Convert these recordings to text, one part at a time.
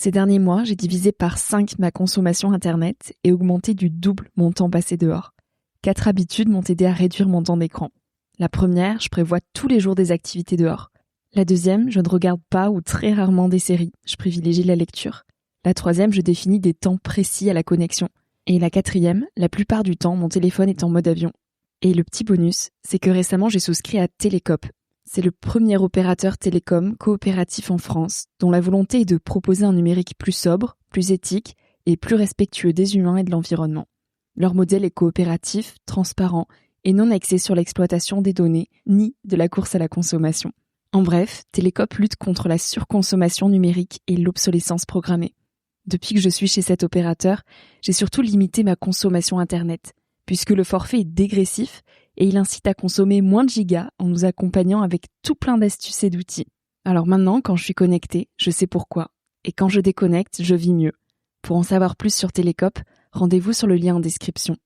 Ces derniers mois, j'ai divisé par 5 ma consommation Internet et augmenté du double mon temps passé dehors. 4 habitudes m'ont aidé à réduire mon temps d'écran. La première, je prévois tous les jours des activités dehors. La deuxième, je ne regarde pas ou très rarement des séries, je privilégie la lecture. La troisième, je définis des temps précis à la connexion. Et la quatrième, la plupart du temps, mon téléphone est en mode avion. Et le petit bonus, c'est que récemment, j'ai souscrit à Télécoop. C'est le premier opérateur télécom coopératif en France, dont la volonté est de proposer un numérique plus sobre, plus éthique et plus respectueux des humains et de l'environnement. Leur modèle est coopératif, transparent et non axé sur l'exploitation des données, ni de la course à la consommation. En bref, Télécoop lutte contre la surconsommation numérique et l'obsolescence programmée. Depuis que je suis chez cet opérateur, j'ai surtout limité ma consommation Internet, puisque le forfait est dégressif et il incite à consommer moins de gigas en nous accompagnant avec tout plein d'astuces et d'outils. Alors maintenant, quand je suis connectée, je sais pourquoi. Et quand je déconnecte, je vis mieux. Pour en savoir plus sur Télécoop, rendez-vous sur le lien en description.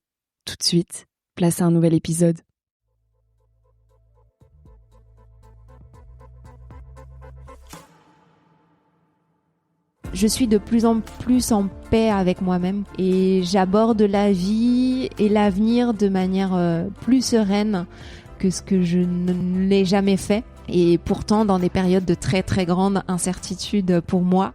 Tout de suite, place à un nouvel épisode. Je suis de plus en plus en paix avec moi-même et j'aborde la vie et l'avenir de manière plus sereine que ce que je ne l'ai jamais fait. Et pourtant dans des périodes de très très grande incertitude pour moi.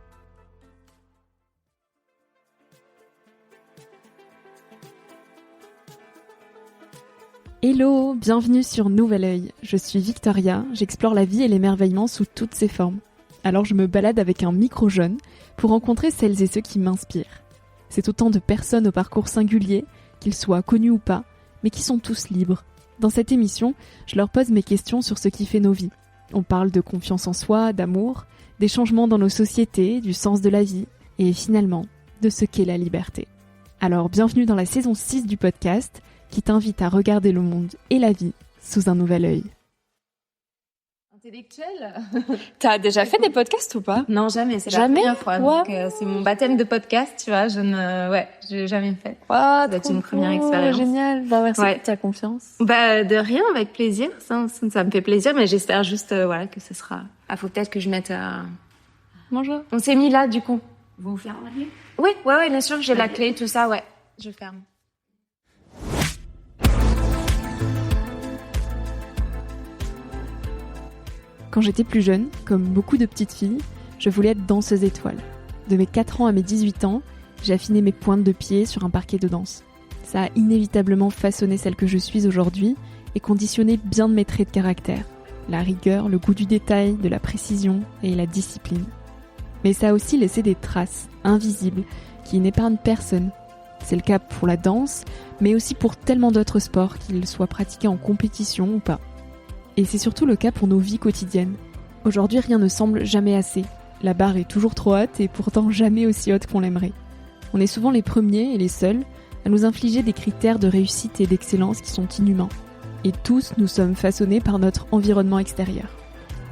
Hello, bienvenue sur Nouvel Œil. Je suis Victoria, j'explore la vie et l'émerveillement sous toutes ses formes. Alors je me balade avec un micro jaune pour rencontrer celles et ceux qui m'inspirent. C'est autant de personnes au parcours singulier, qu'ils soient connus ou pas, mais qui sont tous libres. Dans cette émission, je leur pose mes questions sur ce qui fait nos vies. On parle de confiance en soi, d'amour, des changements dans nos sociétés, du sens de la vie, et finalement, de ce qu'est la liberté. Alors bienvenue dans la saison 6 du podcast, qui t'invite à regarder le monde et la vie sous un nouvel œil. Intellectuel. T'as déjà fait des podcasts ou pas? Non, jamais. C'est la première fois. Donc, c'est mon baptême de podcast, tu vois. J'ai jamais fait. Wow, c'est une première expérience. Génial. Bah, merci pour ta confiance. Bah, de rien, avec plaisir. Ça me fait plaisir, mais j'espère juste, que ce sera. Ah, faut peut-être que je mette. Bonjour. On s'est mis là, du coup. Vous fermez? Oui, bien sûr. J'ai la clé, tout ça, ouais. Je ferme. Quand j'étais plus jeune, comme beaucoup de petites filles, je voulais être danseuse étoile. De mes 4 ans à mes 18 ans, j'ai affiné mes pointes de pied sur un parquet de danse. Ça a inévitablement façonné celle que je suis aujourd'hui et conditionné bien de mes traits de caractère. La rigueur, le goût du détail, de la précision et la discipline. Mais ça a aussi laissé des traces, invisibles, qui n'épargnent personne. C'est le cas pour la danse, mais aussi pour tellement d'autres sports, qu'ils soient pratiqués en compétition ou pas. Et c'est surtout le cas pour nos vies quotidiennes. Aujourd'hui, rien ne semble jamais assez. La barre est toujours trop haute et pourtant jamais aussi haute qu'on l'aimerait. On est souvent les premiers et les seuls à nous infliger des critères de réussite et d'excellence qui sont inhumains. Et tous, nous sommes façonnés par notre environnement extérieur.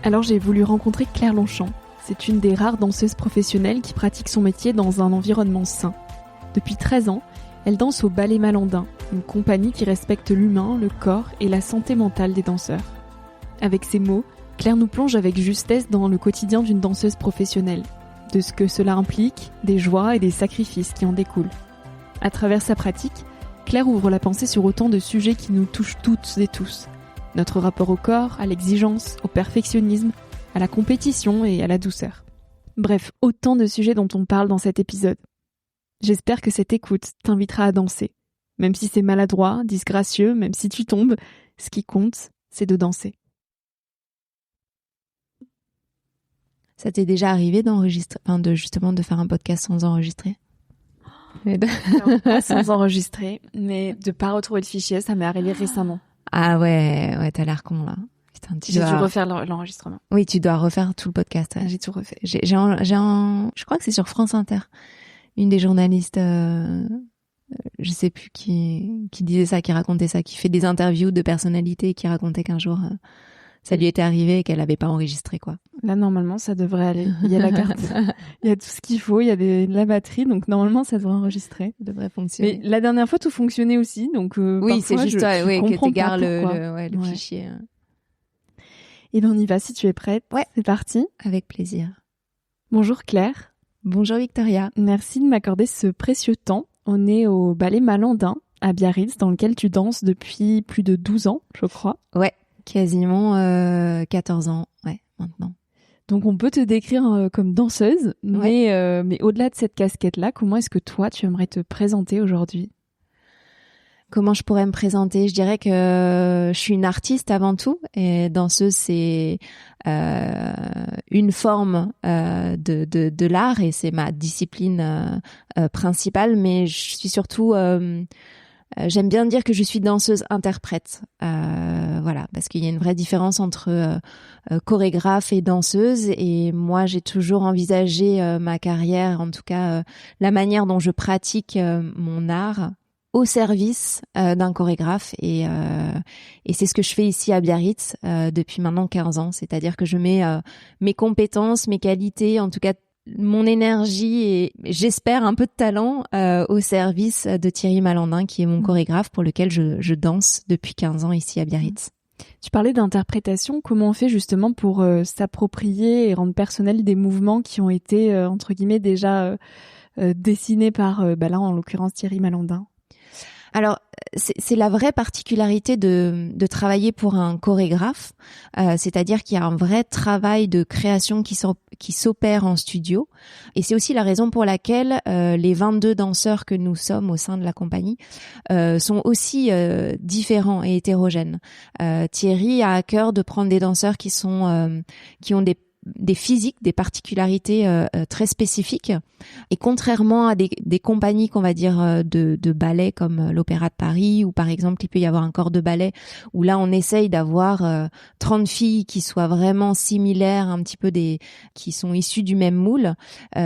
Alors j'ai voulu rencontrer Claire Longchamp. C'est une des rares danseuses professionnelles qui pratique son métier dans un environnement sain. Depuis 13 ans, elle danse au Ballet Malandin, une compagnie qui respecte l'humain, le corps et la santé mentale des danseurs. Avec ces mots, Claire nous plonge avec justesse dans le quotidien d'une danseuse professionnelle, de ce que cela implique, des joies et des sacrifices qui en découlent. À travers sa pratique, Claire ouvre la pensée sur autant de sujets qui nous touchent toutes et tous. Notre rapport au corps, à l'exigence, au perfectionnisme, à la compétition et à la douceur. Bref, autant de sujets dont on parle dans cet épisode. J'espère que cette écoute t'invitera à danser. Même si c'est maladroit, disgracieux, même si tu tombes, ce qui compte, c'est de danser. Ça t'est déjà arrivé d'enregistrer, de faire un podcast sans enregistrer? Alors, pas sans enregistrer, mais de pas retrouver le fichier, ça m'est arrivé récemment. Ah ouais, t'as l'air con là. Putain, J'ai dû refaire l'enregistrement. Oui, tu dois refaire tout le podcast. Ouais. J'ai tout refait. Je crois que c'est sur France Inter. Une des journalistes, je sais plus qui disait ça, qui racontait ça, qui fait des interviews de personnalités et qui racontait qu'un jour ça lui était arrivé et qu'elle avait pas enregistré, quoi. Là, normalement, ça devrait aller. Il y a la carte, il y a tout ce qu'il faut, il y a la batterie, donc normalement, ça devrait enregistrer. Ça devrait fonctionner. Mais la dernière fois, tout fonctionnait aussi, donc oui, c'est juste que t'égares le ouais. fichier. Et ben, on y va si tu es prête. Ouais. C'est parti. Avec plaisir. Bonjour Claire. Bonjour Victoria. Merci de m'accorder ce précieux temps. On est au ballet Malandin à Biarritz, dans lequel tu danses depuis plus de 12 ans, je crois. Ouais, quasiment 14 ans, ouais, maintenant. Donc on peut te décrire comme danseuse, mais au-delà de cette casquette-là, comment est-ce que toi, tu aimerais te présenter aujourd'hui ? Comment je pourrais me présenter ? Je dirais que je suis une artiste avant tout, et danseuse, c'est une forme de l'art, et c'est ma discipline principale, mais je suis surtout... j'aime bien dire que je suis danseuse-interprète, voilà, parce qu'il y a une vraie différence entre chorégraphe et danseuse. Et moi, j'ai toujours envisagé ma carrière, en tout cas la manière dont je pratique mon art, au service d'un chorégraphe. Et c'est ce que je fais ici à Biarritz depuis maintenant 15 ans. C'est-à-dire que je mets mes compétences, mes qualités, en tout cas mon énergie et j'espère un peu de talent au service de Thierry Malandin, qui est mon chorégraphe pour lequel je danse depuis 15 ans ici à Biarritz. Tu parlais d'interprétation. Comment on fait justement pour s'approprier et rendre personnels des mouvements qui ont été, entre guillemets, déjà dessinés par, là en l'occurrence, Thierry Malandin ? Alors, c'est la vraie particularité de travailler pour un chorégraphe, c'est-à-dire qu'il y a un vrai travail de création qui s'opère en studio. Et c'est aussi la raison pour laquelle les 22 danseurs que nous sommes au sein de la compagnie sont aussi différents et hétérogènes. Thierry a à cœur de prendre des danseurs qui ont des physiques, des particularités très spécifiques. Et contrairement à des compagnies qu'on va dire de ballet comme l'Opéra de Paris, ou par exemple il peut y avoir un corps de ballet où là on essaye d'avoir 30 filles qui soient vraiment similaires, un petit peu qui sont issues du même moule.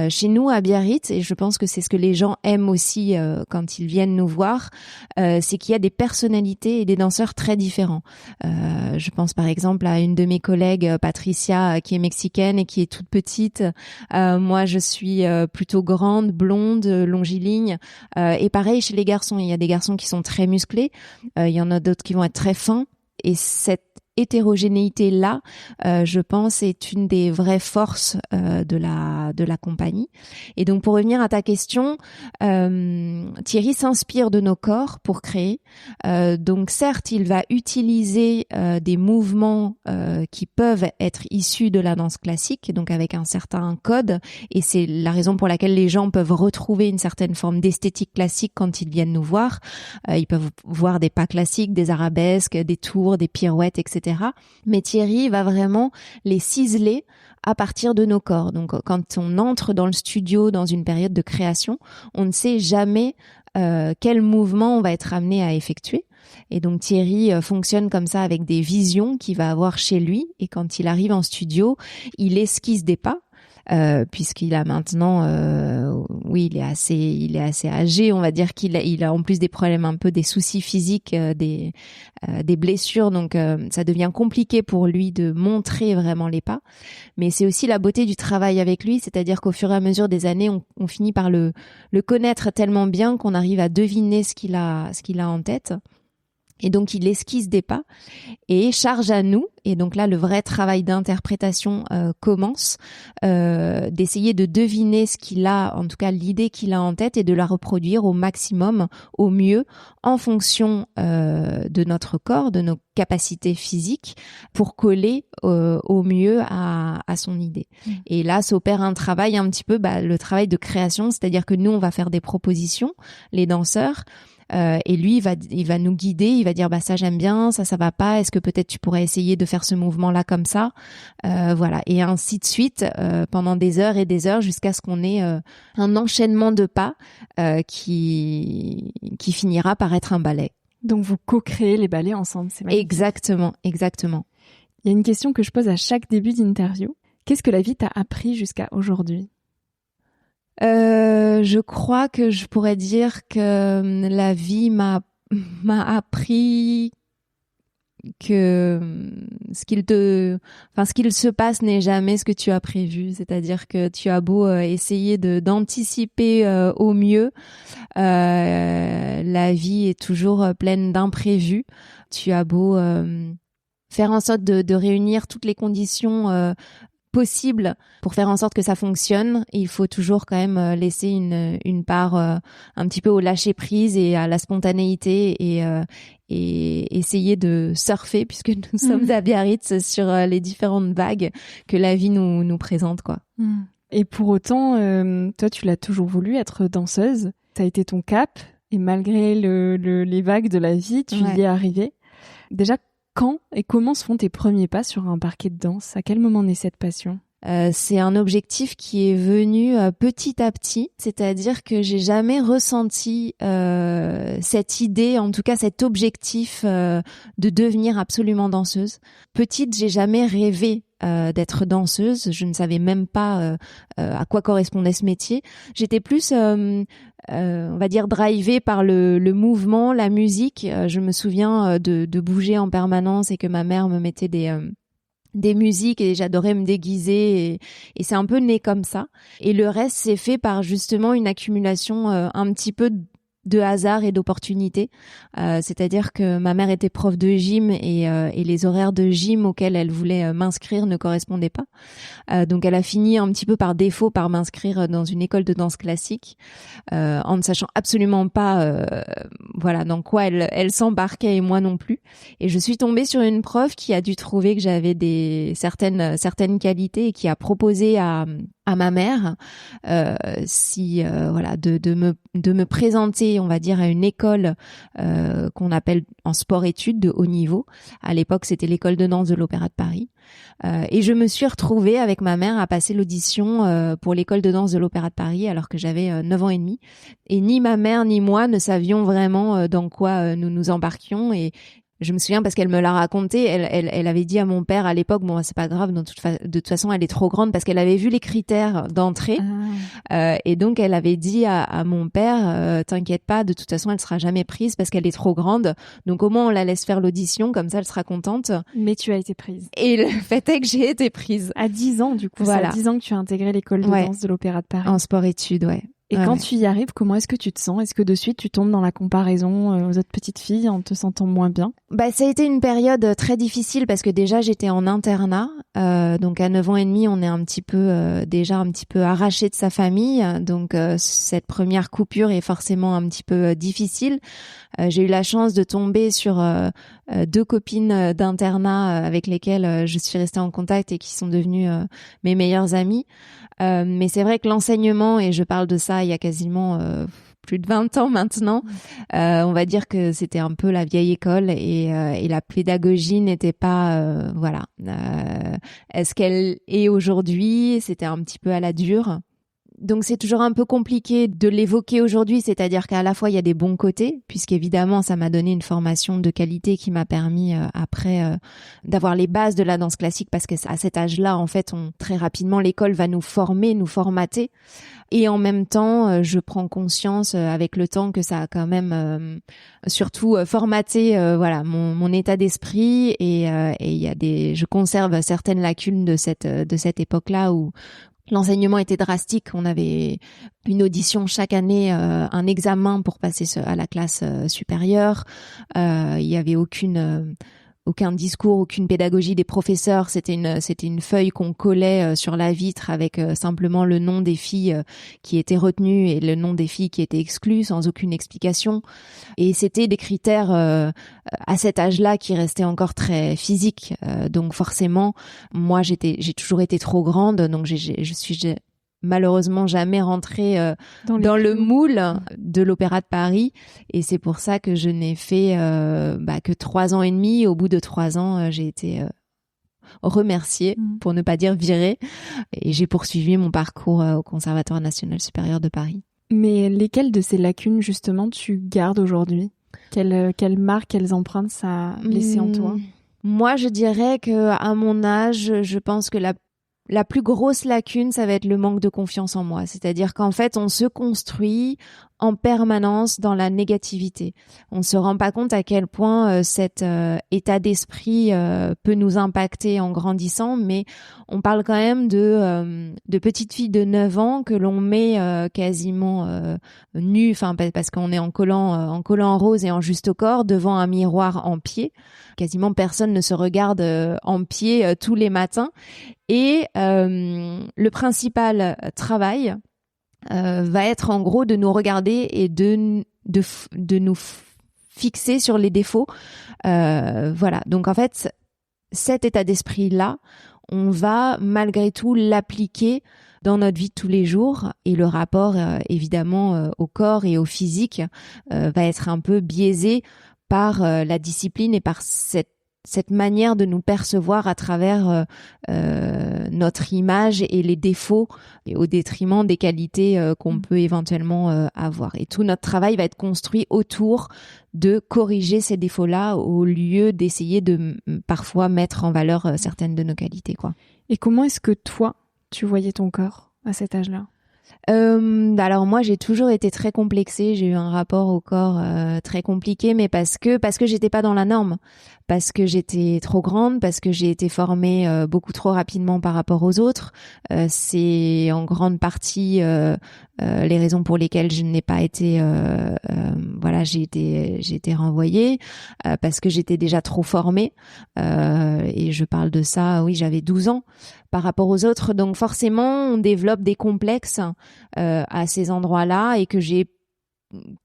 Chez nous à Biarritz, et je pense que c'est ce que les gens aiment aussi quand ils viennent nous voir, c'est qu'il y a des personnalités et des danseurs très différents. Je pense par exemple à une de mes collègues, Patricia, qui est mexicaine et qui est toute petite. Moi je suis plutôt grande, blonde, longiligne. Et pareil chez les garçons, il y a des garçons qui sont très musclés, il y en a d'autres qui vont être très fins. Et cette hétérogénéité-là, je pense, est une des vraies forces de la compagnie. Et donc, pour revenir à ta question, Thierry s'inspire de nos corps pour créer. Donc, certes, il va utiliser des mouvements qui peuvent être issus de la danse classique, donc avec un certain code. Et c'est la raison pour laquelle les gens peuvent retrouver une certaine forme d'esthétique classique quand ils viennent nous voir. Ils peuvent voir des pas classiques, des arabesques, des tours, des pirouettes, etc. Mais Thierry va vraiment les ciseler à partir de nos corps. Donc quand on entre dans le studio dans une période de création, on ne sait jamais quel mouvement on va être amené à effectuer. Et donc Thierry fonctionne comme ça avec des visions qu'il va avoir chez lui. Et quand il arrive en studio, il esquisse des pas. Puisqu'il a maintenant, il est assez âgé, on va dire qu'il a en plus des problèmes, un peu des soucis physiques, des blessures, donc ça devient compliqué pour lui de montrer vraiment les pas. Mais c'est aussi la beauté du travail avec lui, c'est-à-dire qu'au fur et à mesure des années, on finit par le connaître tellement bien qu'on arrive à deviner ce qu'il a en tête. Et donc, il esquisse des pas et charge à nous, et donc là, le vrai travail d'interprétation commence, d'essayer de deviner ce qu'il a, en tout cas l'idée qu'il a en tête, et de la reproduire au maximum, au mieux, en fonction de notre corps, de nos capacités physiques, pour coller au mieux à son idée. Et là, s'opère un travail un petit peu, le travail de création, c'est-à-dire que nous, on va faire des propositions, les danseurs, et lui il va nous guider, il va dire ça j'aime bien, ça va pas, est-ce que peut-être tu pourrais essayer de faire ce mouvement là comme ça, voilà, et ainsi de suite pendant des heures et des heures, jusqu'à ce qu'on ait un enchaînement de pas qui finira par être un ballet. Donc vous co-créez les ballets ensemble, c'est magnifique. Exactement. Il y a une question que je pose à chaque début d'interview. Qu'est-ce que la vie t'a appris jusqu'à aujourd'hui ? Je crois que je pourrais dire que la vie m'a appris que ce qu'il se passe n'est jamais ce que tu as prévu. C'est-à-dire que tu as beau essayer d'anticiper au mieux, la vie est toujours pleine d'imprévus. Tu as beau faire en sorte de réunir toutes les conditions possible pour faire en sorte que ça fonctionne. Et il faut toujours quand même laisser une part un petit peu au lâcher prise et à la spontanéité et essayer de surfer puisque nous sommes à Biarritz sur les différentes vagues que la vie nous présente, quoi. Et pour autant, toi, tu l'as toujours voulu être danseuse. Ça a été ton cap et malgré les vagues de la vie, tu y es arrivée. Déjà, quand et comment se font tes premiers pas sur un parquet de danse? À quel moment naît cette passion? C'est un objectif qui est venu petit à petit, c'est-à-dire que j'ai jamais ressenti cette idée, en tout cas cet objectif de devenir absolument danseuse. Petite, j'ai jamais rêvé d'être danseuse, je ne savais même pas à quoi correspondait ce métier. J'étais plus on va dire drivée par le mouvement, la musique. Je me souviens de bouger en permanence et que ma mère me mettait des musiques et j'adorais me déguiser et c'est un peu né comme ça. Et le reste s'est fait par justement une accumulation un petit peu de hasard et d'opportunités. C'est-à-dire que ma mère était prof de gym et les horaires de gym auxquels elle voulait m'inscrire ne correspondaient pas. Donc elle a fini un petit peu par défaut par m'inscrire dans une école de danse classique en ne sachant absolument pas voilà dans quoi elle s'embarquait et moi non plus. Et je suis tombée sur une prof qui a dû trouver que j'avais certaines qualités et qui a proposé à ma mère voilà de me présenter, on va dire, à une école qu'on appelle en sport-études de haut niveau. À l'époque, c'était l'école de danse de l'Opéra de Paris. Et je me suis retrouvée avec ma mère à passer l'audition pour l'école de danse de l'Opéra de Paris alors que j'avais 9 ans et demi. Et ni ma mère ni moi ne savions vraiment dans quoi nous nous embarquions. Et je me souviens parce qu'elle me l'a raconté, elle avait dit à mon père à l'époque, bon, c'est pas grave, de toute façon, elle est trop grande parce qu'elle avait vu les critères d'entrée. Et donc, elle avait dit à mon père, t'inquiète pas, de toute façon, elle sera jamais prise parce qu'elle est trop grande. Donc, au moins, on la laisse faire l'audition, comme ça, elle sera contente. Mais tu as été prise. Et le fait est que j'ai été prise. À 10 ans, du coup. Voilà. C'est à 10 ans que tu as intégré l'école de danse de l'Opéra de Paris. En sport-études, ouais. Et quand tu y arrives, comment est-ce que tu te sens? Est-ce que de suite tu tombes dans la comparaison aux autres petites filles en te sentant moins bien? Bah, ça a été une période très difficile parce que déjà j'étais en internat, donc à 9 ans et demi on est un petit peu déjà un petit peu arraché de sa famille, donc cette première coupure est forcément un petit peu difficile. J'ai eu la chance de tomber sur 2 copines d'internat avec lesquelles je suis restée en contact et qui sont devenues mes meilleures amies. Mais c'est vrai que l'enseignement, et je parle de ça il y a quasiment plus de 20 ans maintenant, on va dire que c'était un peu la vieille école et la pédagogie n'était pas voilà est-ce qu'elle est aujourd'hui, c'était un petit peu à la dure. Donc c'est toujours un peu compliqué de l'évoquer aujourd'hui, c'est-à-dire qu'à la fois il y a des bons côtés, puisqu'évidemment ça m'a donné une formation de qualité qui m'a permis après d'avoir les bases de la danse classique, parce que à cet âge-là en fait très rapidement l'école va nous former, nous formater, et en même temps je prends conscience avec le temps que ça a quand même surtout formaté voilà mon état d'esprit et il y a je conserve certaines lacunes de cette époque-là où l'enseignement était drastique. On avait une audition chaque année, un examen pour passer à la classe supérieure. Il y avait aucun discours, aucune pédagogie des professeurs. C'était une feuille qu'on collait sur la vitre avec simplement le nom des filles qui étaient retenues et le nom des filles qui étaient exclues, sans aucune explication. Et c'était des critères à cet âge-là qui restaient encore très physiques. Donc forcément, moi j'ai toujours été trop grande, donc je suis malheureusement jamais rentrée dans le moule de l'Opéra de Paris, et c'est pour ça que je n'ai fait que 3 ans et demi. Au bout de 3 ans, j'ai été remerciée, pour ne pas dire virée, et j'ai poursuivi mon parcours au Conservatoire national supérieur de Paris. Mais lesquelles de ces lacunes justement tu gardes aujourd'hui? Quelles marques, quelles empreintes ça a laissé en toi? Moi, je dirais que à mon âge, je pense que la plus grosse lacune, ça va être le manque de confiance en moi. C'est-à-dire qu'en fait, on se construit en permanence dans la négativité. On se rend pas compte à quel point cet état d'esprit peut nous impacter en grandissant, mais on parle quand même de petites filles de 9 ans que l'on met quasiment nues, enfin parce qu'on est en collant rose et en juste au corps devant un miroir en pied. Quasiment personne ne se regarde en pied tous les matins. Et le principal travail va être en gros de nous regarder et de nous fixer sur les défauts. Voilà. Donc en fait, cet état d'esprit-là, on va malgré tout l'appliquer dans notre vie de tous les jours, et le rapport évidemment au corps et au physique va être un peu biaisé par la discipline et par cette manière de nous percevoir à travers notre image et les défauts, et au détriment des qualités qu'on peut éventuellement avoir. Et tout notre travail va être construit autour de corriger ces défauts-là au lieu d'essayer de parfois mettre en valeur certaines de nos qualités, quoi. Et comment est-ce que toi, tu voyais ton corps à cet âge-là ? Alors moi j'ai toujours été très complexée, j'ai eu un rapport au corps très compliqué, mais parce que j'étais pas dans la norme, parce que j'étais trop grande, parce que j'ai été formée beaucoup trop rapidement par rapport aux autres. C'est en grande partie les raisons pour lesquelles je n'ai pas été j'ai été renvoyée parce que j'étais déjà trop formée et je parle de ça, oui, j'avais 12 ans par rapport aux autres, donc forcément on développe des complexes à ces endroits-là, et que j'ai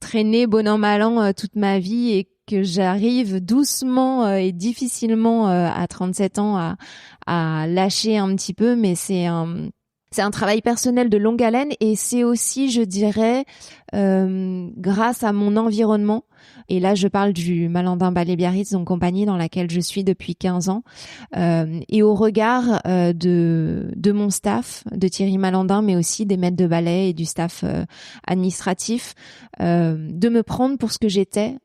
traîné bon an mal an toute ma vie, et que j'arrive doucement et difficilement à 37 ans à lâcher un petit peu, mais c'est un travail personnel de longue haleine, et c'est aussi, je dirais, grâce à mon environnement. Et là, je parle du Malandin Ballet Biarritz, donc compagnie dans laquelle je suis depuis 15 ans, et au regard de mon staff, de Thierry Malandin, mais aussi des maîtres de ballet et du staff administratif, de me prendre pour ce que j'étais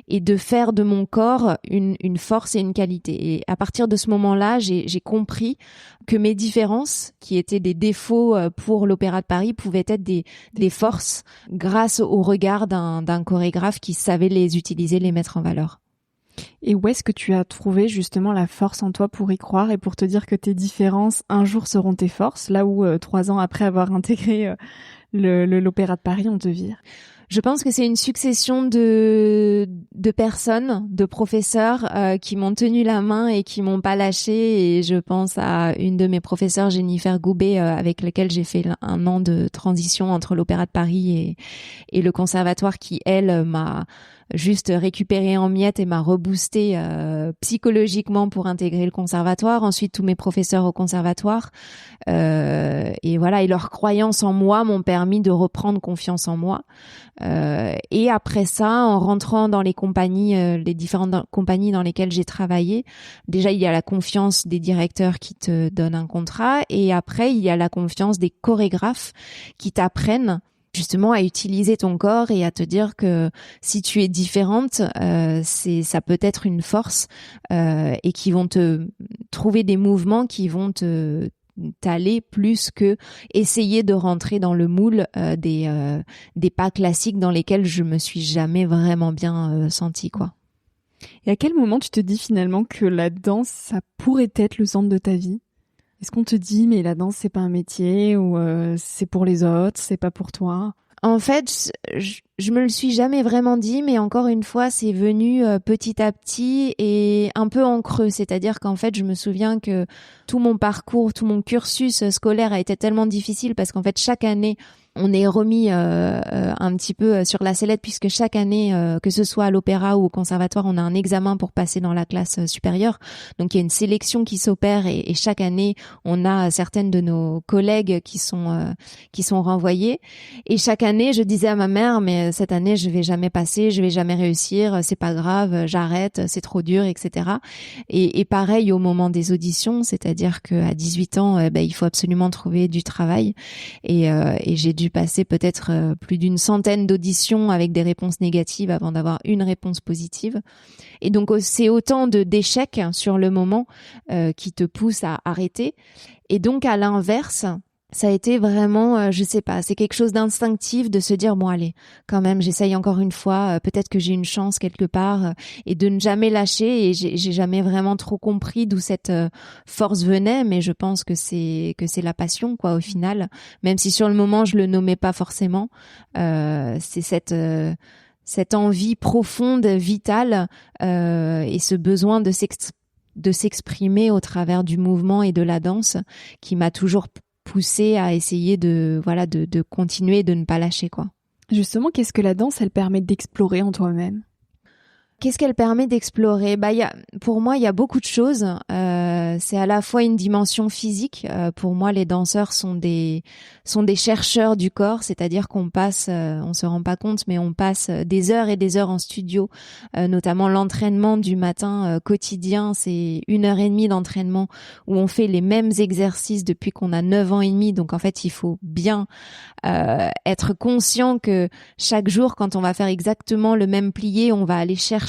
et de faire de mon corps une force et une qualité. Et à partir de ce moment-là, j'ai compris que mes différences, qui étaient des défauts pour l'Opéra de Paris, pouvaient être des forces grâce au regard d'un chorégraphe qui savait les utiliser, les mettre en valeur. Et où est-ce que tu as trouvé justement la force en toi pour y croire et pour te dire que tes différences un jour seront tes forces, là où 3 ans après avoir intégré l'Opéra de Paris, on te vire? Je pense que c'est une succession de personnes, de professeurs qui m'ont tenu la main et qui m'ont pas lâché. Et je pense à une de mes professeurs, Jennifer Goubet, avec laquelle j'ai fait 1 an de transition entre l'Opéra de Paris et le conservatoire, qui, elle, m'a juste récupéré en miettes et m'a reboosté psychologiquement pour intégrer le conservatoire. Ensuite, tous mes professeurs au conservatoire. Et voilà, et leurs croyances en moi m'ont permis de reprendre confiance en moi. Et après ça, en rentrant dans les compagnies, les différentes compagnies dans lesquelles j'ai travaillé, déjà il y a la confiance des directeurs qui te donnent un contrat, et après il y a la confiance des chorégraphes qui t'apprennent justement à utiliser ton corps et à te dire que si tu es différente, ça peut être une force, et qui vont te trouver des mouvements qui vont t'aller plus que essayer de rentrer dans le moule des pas classiques dans lesquels je me suis jamais vraiment bien sentie, quoi. Et à quel moment tu te dis finalement que la danse, ça pourrait être le centre de ta vie ? Est-ce qu'on te dit mais la danse c'est pas un métier, ou c'est pour les autres, c'est pas pour toi ? En fait, je me le suis jamais vraiment dit, mais encore une fois, c'est venu petit à petit et un peu en creux. C'est-à-dire qu'en fait, je me souviens que tout mon parcours, tout mon cursus scolaire a été tellement difficile, parce qu'en fait, chaque année, on est remis un petit peu sur la sellette, puisque chaque année, que ce soit à l'opéra ou au conservatoire, on a un examen pour passer dans la classe supérieure. Donc il y a une sélection qui s'opère, et chaque année, on a certaines de nos collègues qui sont renvoyées. Et chaque année, je disais à ma mère, mais cette année, je vais jamais passer, je vais jamais réussir, c'est pas grave, j'arrête, c'est trop dur, etc. Et pareil au moment des auditions, c'est-à-dire qu'à 18 ans, il faut absolument trouver du travail. Et j'ai dû passer peut-être plus d'une centaine d'auditions avec des réponses négatives avant d'avoir une réponse positive. Et donc c'est autant d'échecs sur le moment qui te poussent à arrêter. Et donc à l'inverse, ça a été vraiment, je sais pas, c'est quelque chose d'instinctif de se dire bon allez, quand même, j'essaye encore une fois, peut-être que j'ai une chance quelque part, et de ne jamais lâcher. Et j'ai jamais vraiment trop compris d'où cette force venait, mais je pense que c'est la passion, quoi, au final. Même si sur le moment je le nommais pas forcément, c'est cette envie profonde, vitale, et ce besoin de s'exprimer au travers du mouvement et de la danse qui m'a toujours poussée à essayer de continuer, de ne pas lâcher, quoi. Justement, qu'est-ce que la danse, elle permet d'explorer en toi-même ? Qu'est-ce qu'elle permet d'explorer ? Pour moi, il y a beaucoup de choses. C'est à la fois une dimension physique. Pour moi, les danseurs sont des chercheurs du corps, c'est-à-dire qu'on passe, on se rend pas compte, mais on passe des heures et des heures en studio, notamment l'entraînement du matin quotidien. C'est 1h30 d'entraînement où on fait les mêmes exercices depuis qu'on a 9 ans et demi. Donc en fait, il faut bien être conscient que chaque jour, quand on va faire exactement le même plié, on va aller chercher.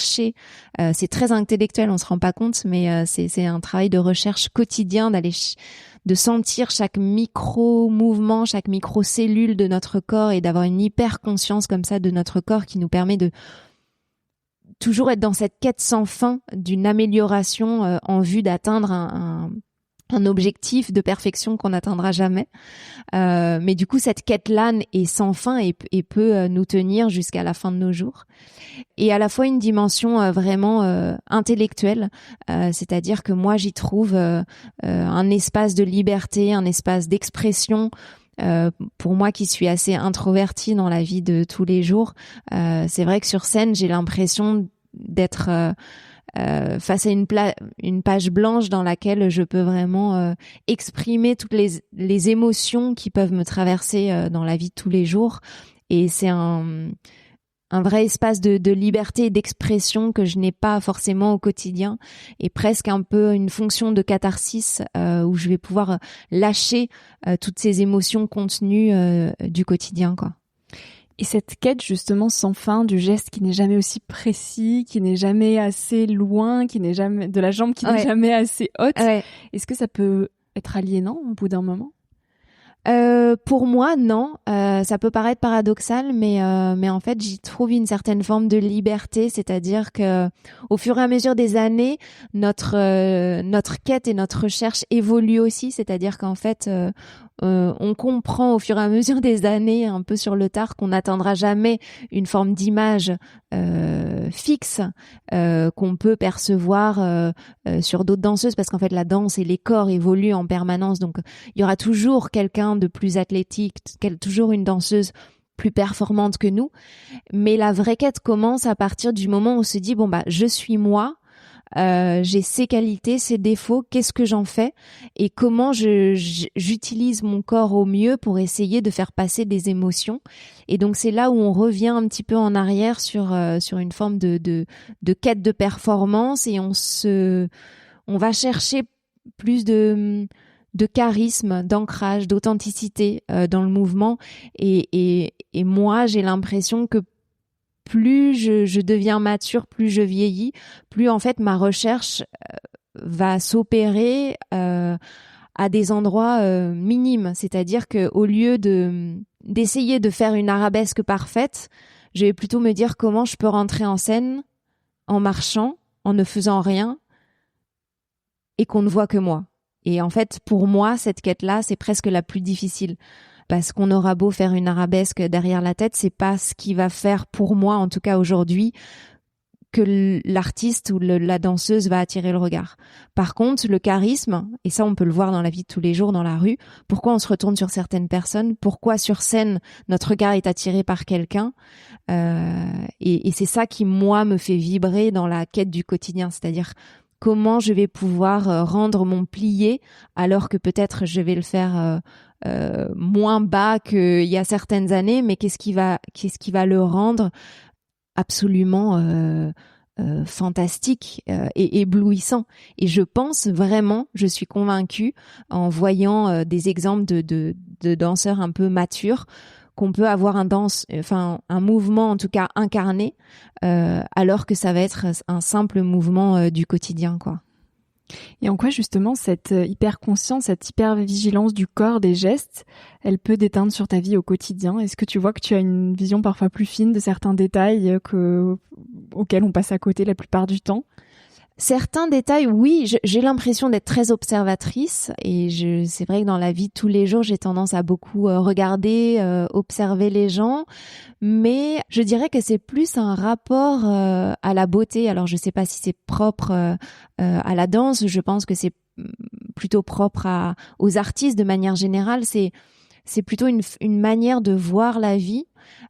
C'est très intellectuel, on se rend pas compte, mais c'est un travail de recherche quotidien, de sentir chaque micro-mouvement, chaque micro-cellule de notre corps et d'avoir une hyper conscience comme ça de notre corps qui nous permet de toujours être dans cette quête sans fin d'une amélioration en vue d'atteindre un objectif de perfection qu'on n'atteindra jamais. Mais du coup, cette quête-là est sans fin et peut nous tenir jusqu'à la fin de nos jours. Et à la fois une dimension vraiment intellectuelle, c'est-à-dire que moi, j'y trouve un espace de liberté, un espace d'expression. Pour moi qui suis assez introvertie dans la vie de tous les jours, c'est vrai que sur scène, j'ai l'impression d'être face à une page blanche dans laquelle je peux vraiment exprimer toutes les émotions qui peuvent me traverser dans la vie de tous les jours. Et c'est un vrai espace de liberté et d'expression que je n'ai pas forcément au quotidien, et presque un peu une fonction de catharsis où je vais pouvoir lâcher toutes ces émotions contenues du quotidien, quoi. Et cette quête justement sans fin du geste qui n'est jamais aussi précis, qui n'est jamais assez loin, qui n'est jamais de la jambe qui n'est jamais assez haute, est-ce que ça peut être aliénant au bout d'un moment ? Pour moi, non. Ça peut paraître paradoxal, mais en fait, j'y trouve une certaine forme de liberté, c'est-à-dire que au fur et à mesure des années, notre quête et notre recherche évoluent aussi, c'est-à-dire qu'en fait, on comprend au fur et à mesure des années, un peu sur le tard, qu'on n'atteindra jamais une forme d'image fixe qu'on peut percevoir sur d'autres danseuses, parce qu'en fait, la danse et les corps évoluent en permanence, donc il y aura toujours quelqu'un de plus athlétique, toujours une danseuse plus performante que nous, mais la vraie quête commence à partir du moment où on se dit je suis moi, j'ai ces qualités, ces défauts, qu'est-ce que j'en fais et comment j'utilise mon corps au mieux pour essayer de faire passer des émotions. Et donc c'est là où on revient un petit peu en arrière sur une forme de quête de performance, et on va chercher plus de charisme, d'ancrage, d'authenticité dans le mouvement, et moi j'ai l'impression que plus je deviens mature, plus je vieillis, plus en fait ma recherche va s'opérer à des endroits minimes. C'est-à-dire que au lieu d'essayer de faire une arabesque parfaite, je vais plutôt me dire comment je peux rentrer en scène en marchant, en ne faisant rien, et qu'on ne voit que moi. Et en fait, pour moi, cette quête-là, c'est presque la plus difficile. Parce qu'on aura beau faire une arabesque derrière la tête, c'est pas ce qui va faire, pour moi, en tout cas aujourd'hui, que l'artiste ou la danseuse va attirer le regard. Par contre, le charisme, et ça on peut le voir dans la vie de tous les jours, dans la rue, pourquoi on se retourne sur certaines personnes, pourquoi sur scène notre regard est attiré par quelqu'un, et c'est ça qui, moi, me fait vibrer dans la quête du quotidien, c'est-à-dire comment je vais pouvoir rendre mon plié alors que peut-être je vais le faire moins bas qu'il y a certaines années, mais qu'est-ce qui va le rendre absolument fantastique et éblouissant. Et je pense vraiment, je suis convaincue en voyant des exemples de danseurs un peu matures, qu'on peut avoir un mouvement en tout cas incarné, alors que ça va être un simple mouvement du quotidien, quoi. Et en quoi justement cette hyper-conscience, cette hyper-vigilance du corps, des gestes, elle peut déteindre sur ta vie au quotidien ? Est-ce que tu vois que tu as une vision parfois plus fine de certains détails auxquels on passe à côté la plupart du temps ? Certains détails, oui, j'ai l'impression d'être très observatrice et c'est vrai que dans la vie de tous les jours, j'ai tendance à beaucoup regarder, observer les gens, mais je dirais que c'est plus un rapport à la beauté. Alors je sais pas si c'est propre à la danse, je pense que c'est plutôt propre aux artistes de manière générale. C'est plutôt une manière de voir la vie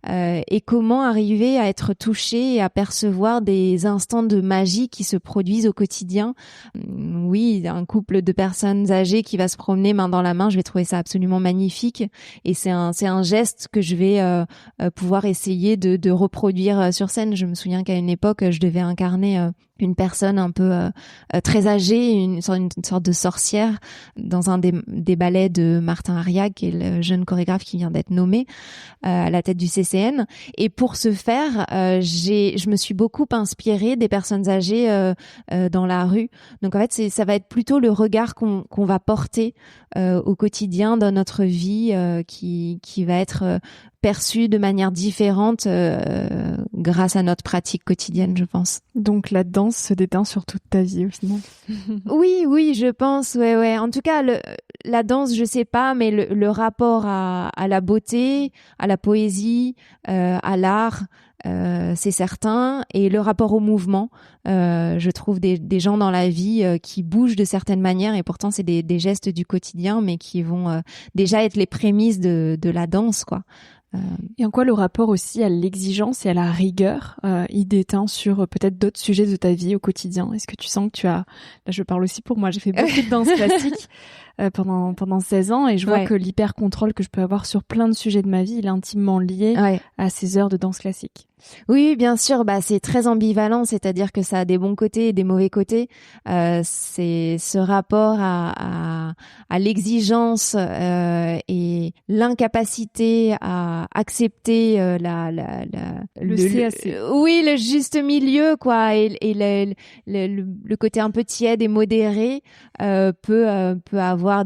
et comment arriver à être touché et à percevoir des instants de magie qui se produisent au quotidien. Oui, un couple de personnes âgées qui va se promener main dans la main, je vais trouver ça absolument magnifique et c'est un geste que je vais pouvoir essayer de reproduire sur scène. Je me souviens qu'à une époque, je devais incarner une personne un peu très âgée, une sorte de sorcière dans un des ballets de Martin Ariag, qui est le jeune chorégraphe qui vient d'être nommé à la tête du CCN. Et pour ce faire, je me suis beaucoup inspirée des personnes âgées dans la rue. Donc en fait, ça va être plutôt le regard qu'on va porter au quotidien dans notre vie qui va être perçu de manière différente grâce à notre pratique quotidienne, je pense. Donc la danse se déteint sur toute ta vie au final. Oui, je pense, ouais. En tout cas, la danse, je sais pas, mais le rapport à la beauté, à la poésie, à l'art, c'est certain, et le rapport au mouvement. Je trouve des gens dans la vie qui bougent de certaines manières, et pourtant c'est des gestes du quotidien, mais qui vont déjà être les prémices de la danse, quoi. Et en quoi le rapport aussi à l'exigence et à la rigueur il déteint sur peut-être d'autres sujets de ta vie au quotidien? Est-ce que tu sens que tu as... Là, je parle aussi pour moi, j'ai fait beaucoup de danse classique pendant 16 ans et je vois que l'hyper-contrôle que je peux avoir sur plein de sujets de ma vie, il est intimement lié à ces heures de danse classique. Oui, bien sûr, c'est très ambivalent, c'est-à-dire que ça a des bons côtés et des mauvais côtés. C'est ce rapport à l'exigence et l'incapacité à accepter le juste milieu, quoi, et le côté un peu tiède et modéré peut avoir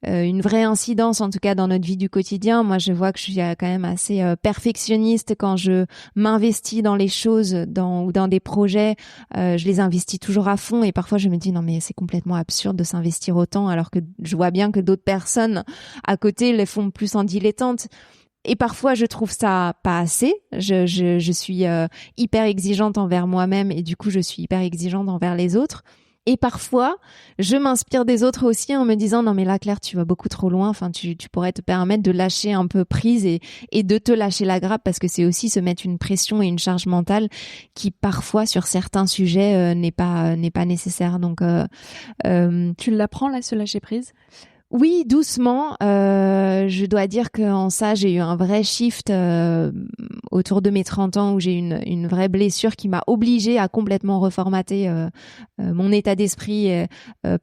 une vraie incidence, en tout cas dans notre vie du quotidien. Moi, je vois que je suis quand même assez perfectionniste quand je m'investis dans les choses, ou dans des projets. Je les investis toujours à fond et parfois je me dis non mais c'est complètement absurde de s'investir autant alors que je vois bien que d'autres personnes à côté les font plus en dilettante. Et parfois, je trouve ça pas assez. Je suis hyper exigeante envers moi-même et du coup, je suis hyper exigeante envers les autres. Et parfois, je m'inspire des autres aussi en me disant non mais là Claire, tu vas beaucoup trop loin. Enfin, tu pourrais te permettre de lâcher un peu prise et de te lâcher la grappe parce que c'est aussi se mettre une pression et une charge mentale qui parfois sur certains sujets n'est pas nécessaire. Donc, tu l'apprends là, ce lâcher prise? Oui, doucement. Je dois dire qu'en ça, j'ai eu un vrai shift autour de mes 30 ans où j'ai une vraie blessure qui m'a obligée à complètement reformater mon état d'esprit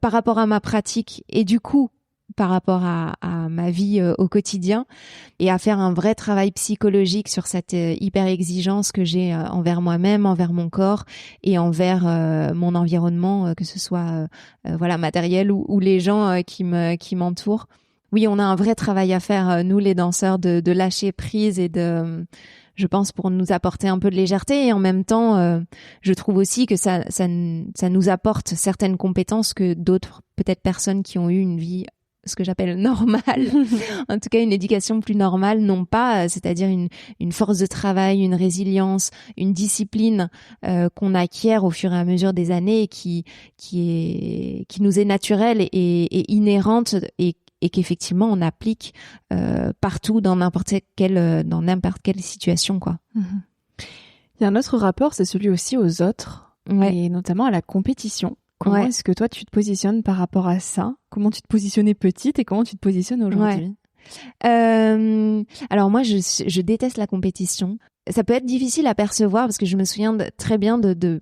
par rapport à ma pratique et du coup par rapport à ma vie au quotidien et à faire un vrai travail psychologique sur cette hyper exigence que j'ai envers moi-même, envers mon corps et envers mon environnement, que ce soit matériel ou les gens qui m'entourent. Oui, on a un vrai travail à faire, nous les danseurs, de lâcher prise et je pense pour nous apporter un peu de légèreté et en même temps, je trouve aussi que ça nous apporte certaines compétences que d'autres peut-être personnes qui ont eu une vie ce que j'appelle normale, en tout cas une éducation plus normale, n'ont pas, c'est-à-dire une force de travail, une résilience, une discipline qu'on acquiert au fur et à mesure des années et qui nous est naturelle et inhérente et qu'effectivement on applique partout dans n'importe quelle situation, quoi. Il y a un autre rapport, c'est celui aussi aux autres et notamment à la compétition. Comment est-ce que toi tu te positionnes par rapport à ça? Comment tu te positionnais petite et comment tu te positionnes aujourd'hui? Alors moi je déteste la compétition. Ça peut être difficile à percevoir parce que je me souviens très bien de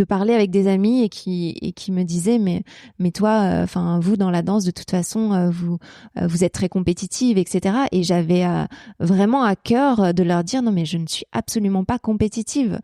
parler avec des amis et qui me disaient mais toi vous dans la danse de toute façon vous êtes très compétitive, etc. Et j'avais vraiment à cœur de leur dire non mais je ne suis absolument pas compétitive.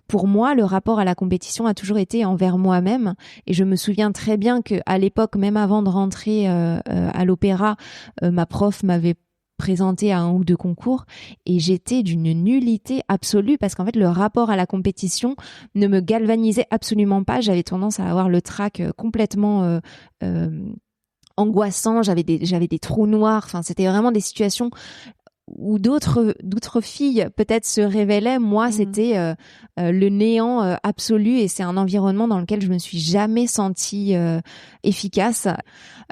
Pour moi le rapport à la compétition a toujours été envers moi-même et je me souviens très bien que à l'époque même avant de rentrer à l'opéra ma prof m'avait présentée à un ou deux concours et j'étais d'une nullité absolue parce qu'en fait le rapport à la compétition ne me galvanisait absolument pas. J'avais tendance à avoir le trac complètement angoissant, j'avais des trous noirs, enfin c'était vraiment des situations où d'autres filles peut-être se révélaient. Moi, c'était le néant absolu et c'est un environnement dans lequel je me suis jamais sentie efficace.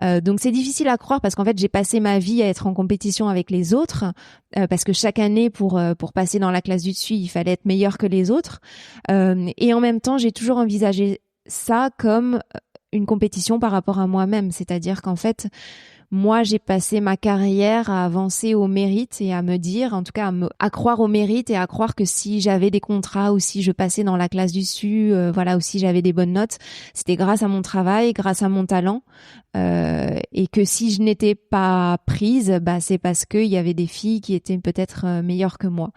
Donc c'est difficile à croire parce qu'en fait, j'ai passé ma vie à être en compétition avec les autres parce que chaque année pour passer dans la classe du dessus, il fallait être meilleur que les autres. Et en même temps, j'ai toujours envisagé ça comme une compétition par rapport à moi-même, c'est-à-dire qu'en fait, moi, j'ai passé ma carrière à avancer au mérite et à me dire, en tout cas, à croire au mérite et à croire que si j'avais des contrats ou si je passais dans la classe du dessus, ou si j'avais des bonnes notes, c'était grâce à mon travail, grâce à mon talent, et que si je n'étais pas prise, c'est parce qu'il y avait des filles qui étaient peut-être meilleures que moi.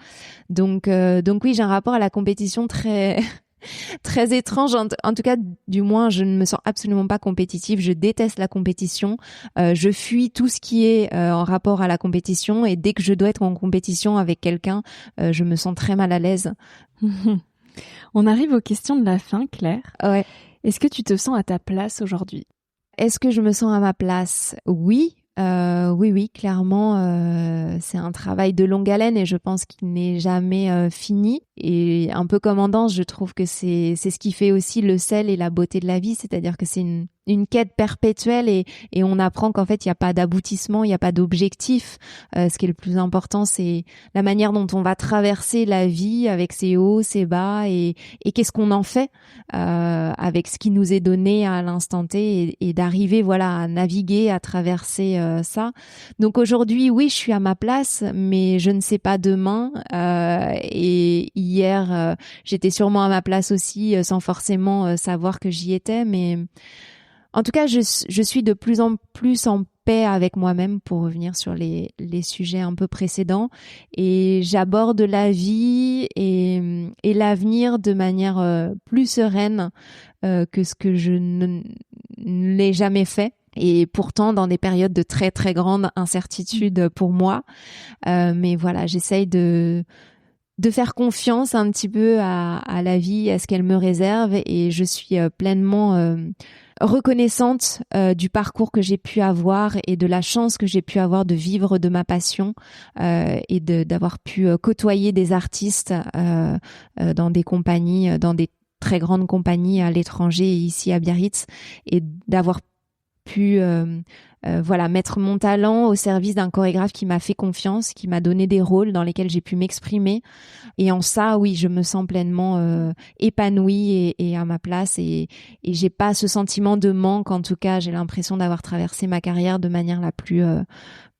Donc oui, j'ai un rapport à la compétition très très étrange. En tout cas, du moins, je ne me sens absolument pas compétitive. Je déteste la compétition. Je fuis tout ce qui est en rapport à la compétition. Et dès que je dois être en compétition avec quelqu'un, je me sens très mal à l'aise. On arrive aux questions de la fin, Claire. Ouais. Est-ce que tu te sens à ta place aujourd'hui ? Est-ce que je me sens à ma place ? Oui. Oui, clairement, c'est un travail de longue haleine et je pense qu'il n'est jamais fini. Et un peu comme en danse, je trouve que c'est ce qui fait aussi le sel et la beauté de la vie, c'est-à-dire que c'est une quête perpétuelle et on apprend qu'en fait, il n'y a pas d'aboutissement, il n'y a pas d'objectif. Ce qui est le plus important, c'est la manière dont on va traverser la vie avec ses hauts, ses bas et qu'est-ce qu'on en fait avec ce qui nous est donné à l'instant T et d'arriver à naviguer, à traverser ça. Donc aujourd'hui, oui, je suis à ma place, mais je ne sais pas demain. Et hier, j'étais sûrement à ma place aussi, sans forcément savoir que j'y étais. Mais en tout cas, je suis de plus en plus en paix avec moi-même pour revenir sur les sujets un peu précédents. Et j'aborde la vie et l'avenir de manière plus sereine que ce que je ne l'ai jamais fait. Et pourtant dans des périodes de très très grande incertitude pour moi. Mais voilà, j'essaye de faire confiance un petit peu à la vie, à ce qu'elle me réserve et je suis pleinement reconnaissante du parcours que j'ai pu avoir et de la chance que j'ai pu avoir de vivre de ma passion et d'avoir pu côtoyer des artistes dans des compagnies, dans des très grandes compagnies à l'étranger et ici à Biarritz et d'avoir pu mettre mon talent au service d'un chorégraphe qui m'a fait confiance, qui m'a donné des rôles dans lesquels j'ai pu m'exprimer. Et en ça, oui, je me sens pleinement épanouie et à ma place. Et j'ai pas ce sentiment de manque. En tout cas, j'ai l'impression d'avoir traversé ma carrière de manière la plus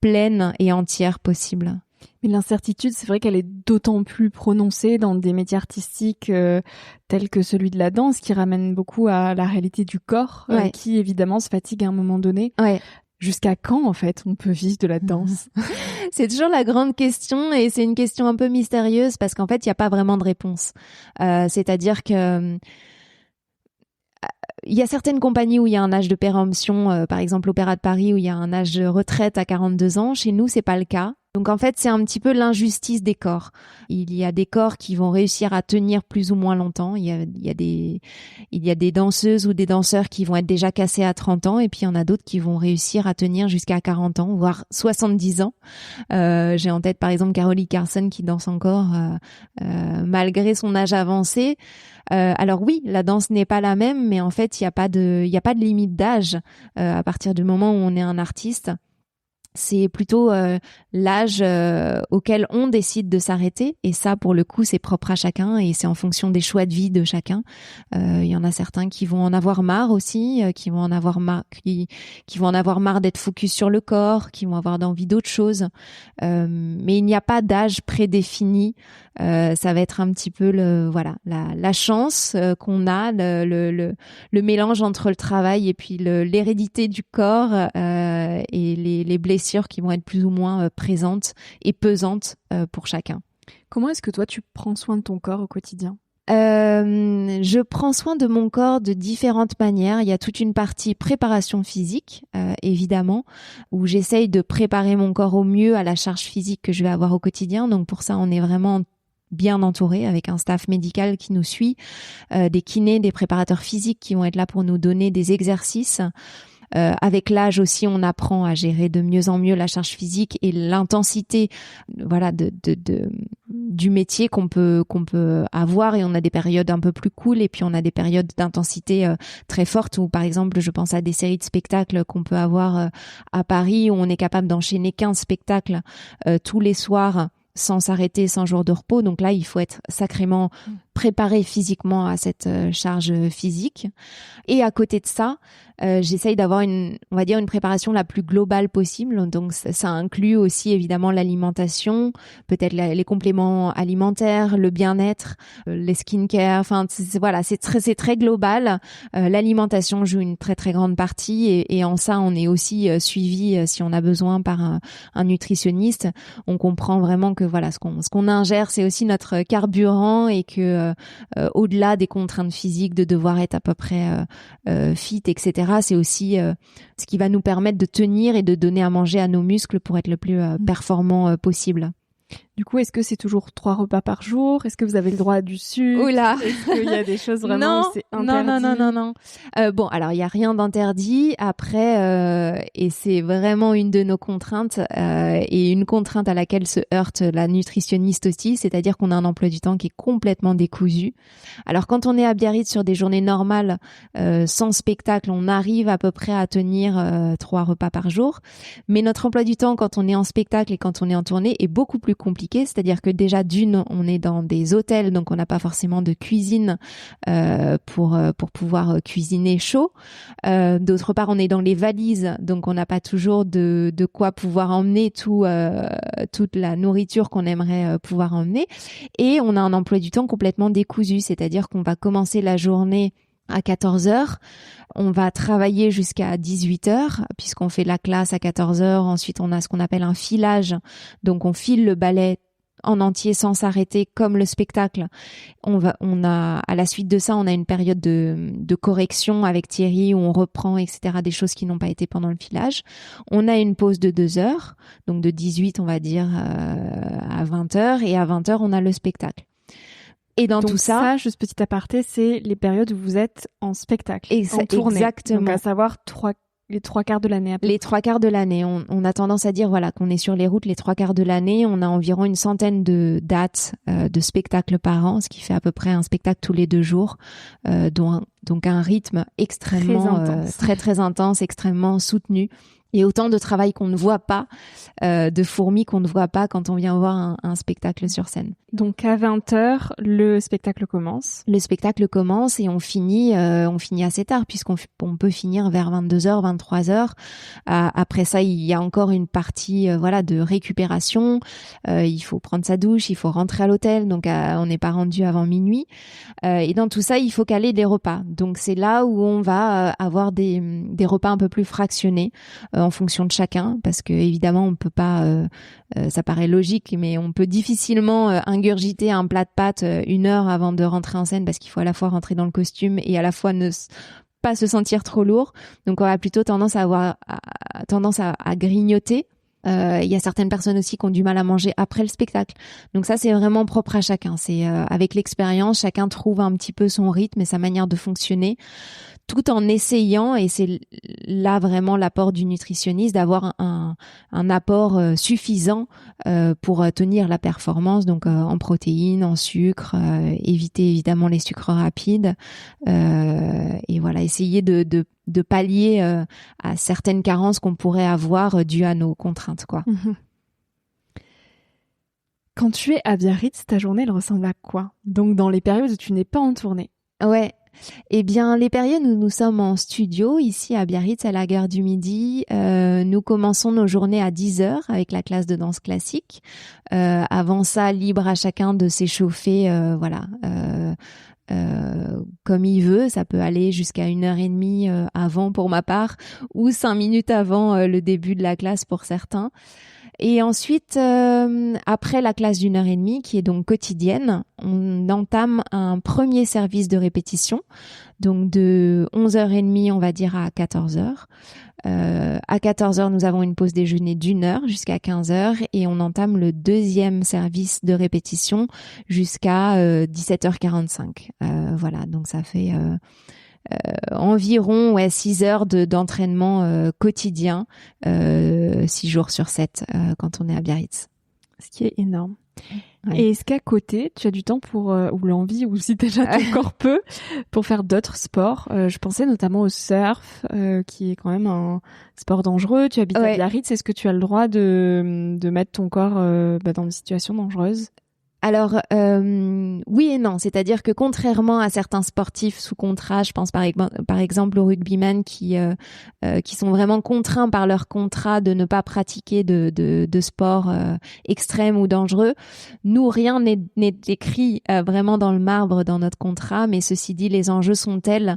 pleine et entière possible. Mais l'incertitude, c'est vrai qu'elle est d'autant plus prononcée dans des métiers artistiques tels que celui de la danse, qui ramène beaucoup à la réalité du corps, qui évidemment se fatigue à un moment donné. Ouais. Jusqu'à quand, en fait, on peut vivre de la danse ? C'est toujours la grande question et c'est une question un peu mystérieuse parce qu'en fait, il n'y a pas vraiment de réponse. C'est-à-dire que il y a certaines compagnies où il y a un âge de péremption, par exemple l'Opéra de Paris où il y a un âge de retraite à 42 ans. Chez nous, c'est pas le cas. Donc en fait, c'est un petit peu l'injustice des corps. Il y a des corps qui vont réussir à tenir plus ou moins longtemps. Il y a des danseuses ou des danseurs qui vont être déjà cassés à 30 ans et puis il y en a d'autres qui vont réussir à tenir jusqu'à 40 ans, voire 70 ans. J'ai en tête par exemple Caroline Carson qui danse encore malgré son âge avancé. Alors oui, la danse n'est pas la même, mais en fait, il y a pas de limite d'âge à partir du moment où on est un artiste. C'est plutôt l'âge auquel on décide de s'arrêter et ça pour le coup c'est propre à chacun et c'est en fonction des choix de vie de chacun. Il y en a certains qui vont en avoir marre aussi, qui vont en avoir marre d'être focus sur le corps, qui vont avoir envie d'autre chose. Mais il n'y a pas d'âge prédéfini. Ça va être un petit peu la chance qu'on a, le mélange entre le travail et puis l'hérédité du corps et les blessures qui vont être plus ou moins présentes et pesantes pour chacun. Comment est-ce que toi tu prends soin de ton corps au quotidien ? Je prends soin de mon corps de différentes manières. Il y a toute une partie préparation physique, évidemment, où j'essaye de préparer mon corps au mieux à la charge physique que je vais avoir au quotidien. Donc pour ça, on est vraiment bien entouré avec un staff médical qui nous suit, des kinés, des préparateurs physiques qui vont être là pour nous donner des exercices. Avec l'âge aussi, on apprend à gérer de mieux en mieux la charge physique et l'intensité, voilà, du métier qu'on peut avoir. Et on a des périodes un peu plus cool et puis on a des périodes d'intensité très fortes où, par exemple, je pense à des séries de spectacles qu'on peut avoir à Paris où on est capable d'enchaîner 15 spectacles tous les soirs sans s'arrêter, sans jour de repos. Donc là, il faut être sacrément préparé physiquement à cette charge physique. Et à côté de ça, j'essaye d'avoir une préparation la plus globale possible. Donc ça inclut aussi évidemment l'alimentation, peut-être les compléments alimentaires, le bien-être, les skincare. Enfin voilà, c'est très global. L'alimentation joue une très très grande partie et en ça on est aussi suivi si on a besoin par un nutritionniste. On comprend vraiment que voilà ce qu'on ingère, c'est aussi notre carburant et que au-delà des contraintes physiques de devoir être à peu près fit, etc., c'est aussi ce qui va nous permettre de tenir et de donner à manger à nos muscles pour être le plus performant possible. Du coup, est-ce que c'est toujours 3 repas par jour? Est-ce que vous avez le droit à du sucre? Oula. Est-ce qu'il y a des choses vraiment où c'est interdit? Non. Bon, alors il y a rien d'interdit. Après, et c'est vraiment une de nos contraintes et une contrainte à laquelle se heurte la nutritionniste aussi, c'est-à-dire qu'on a un emploi du temps qui est complètement décousu. Alors quand on est à Biarritz sur des journées normales, sans spectacle, on arrive à peu près à tenir 3 repas par jour. Mais notre emploi du temps quand on est en spectacle et quand on est en tournée est beaucoup plus compliqué. C'est-à-dire que déjà on est dans des hôtels, donc on n'a pas forcément de cuisine pour pouvoir cuisiner chaud. D'autre part, on est dans les valises, donc on n'a pas toujours de quoi pouvoir emmener toute la nourriture qu'on aimerait pouvoir emmener. Et on a un emploi du temps complètement décousu, c'est-à-dire qu'on va commencer la journée à 14h, on va travailler jusqu'à 18h puisqu'on fait la classe à 14h. Ensuite, on a ce qu'on appelle un filage. Donc, on file le ballet en entier sans s'arrêter comme le spectacle. À la suite de ça, on a une période de correction avec Thierry où on reprend, etc., des choses qui n'ont pas été pendant le filage. On a une pause de 2 heures, donc de 18, on va dire, à 20h. Et à 20h, on a le spectacle. Et dans donc tout ça, juste petit aparté, c'est les périodes où vous êtes en spectacle, en tournée. Exactement. Donc à savoir les 3/4 de l'année. Les 3/4 de l'année. On a tendance à dire voilà qu'on est sur les routes les 3/4 de l'année. On a environ une centaine de dates de spectacles par an, ce qui fait à peu près un spectacle tous les 2 jours, donc un rythme extrêmement très intense, extrêmement soutenu. Et autant de travail qu'on ne voit pas, de fourmis qu'on ne voit pas quand on vient voir un spectacle sur scène. Donc à 20h, le spectacle commence. Le spectacle commence et on finit assez tard puisqu'on peut finir vers 22h, 23h. Après ça, il y a encore une partie de récupération. Il faut prendre sa douche, il faut rentrer à l'hôtel, donc on n'est pas rendu avant minuit. Et dans tout ça, il faut caler des repas. Donc c'est là où on va avoir des repas un peu plus fractionnés en fonction de chacun, parce que évidemment on peut pas, ça paraît logique, mais on peut difficilement ingurgiter un plat de pâtes 1 heure avant de rentrer en scène, parce qu'il faut à la fois rentrer dans le costume et à la fois ne pas se sentir trop lourd. Donc on a plutôt tendance à grignoter. Il y a certaines personnes aussi qui ont du mal à manger après le spectacle. Donc ça, c'est vraiment propre à chacun. C'est avec l'expérience, chacun trouve un petit peu son rythme et sa manière de fonctionner, tout en essayant, et c'est là vraiment l'apport du nutritionniste, d'avoir un apport suffisant pour tenir la performance, donc en protéines, en sucre, éviter évidemment les sucres rapides, et voilà, essayer de pallier à certaines carences qu'on pourrait avoir dues à nos contraintes, quoi. Quand tu es à Biarritz, ta journée, elle ressemble à quoi? Donc dans les périodes où tu n'es pas en tournée. Ouais. Eh bien, les périodes où nous sommes en studio, ici à Biarritz, à la Gare du Midi, nous commençons nos journées à 10h avec la classe de danse classique. Avant ça, libre à chacun de s'échauffer, comme il veut. Ça peut aller jusqu'à 1h30 avant pour ma part, ou 5 minutes avant le début de la classe pour certains. Et ensuite, après la classe d'1h30, qui est donc quotidienne, on entame un premier service de répétition, donc de 11h30, on va dire, à 14h. À 14h, nous avons une pause déjeuner d'1 heure jusqu'à 15h et on entame le deuxième service de répétition jusqu'à 17h45. Voilà, donc ça fait environ 6 heures d'entraînement quotidien, 6 jours sur 7 quand on est à Biarritz. Ce qui est énorme. Ouais. Et est-ce qu'à côté, tu as du temps pour, ou l'envie, ou si déjà ton corps peut, pour faire d'autres sports? Je pensais notamment au surf, qui est quand même un sport dangereux. Tu habites à Biarritz, est-ce que tu as le droit de mettre ton corps dans une situation dangereuse? Alors, oui et non. C'est-à-dire que contrairement à certains sportifs sous contrat, je pense par exemple aux rugbymen qui sont vraiment contraints par leur contrat de ne pas pratiquer de sport extrême ou dangereux, nous, rien n'est écrit vraiment dans le marbre dans notre contrat, mais ceci dit, les enjeux sont tels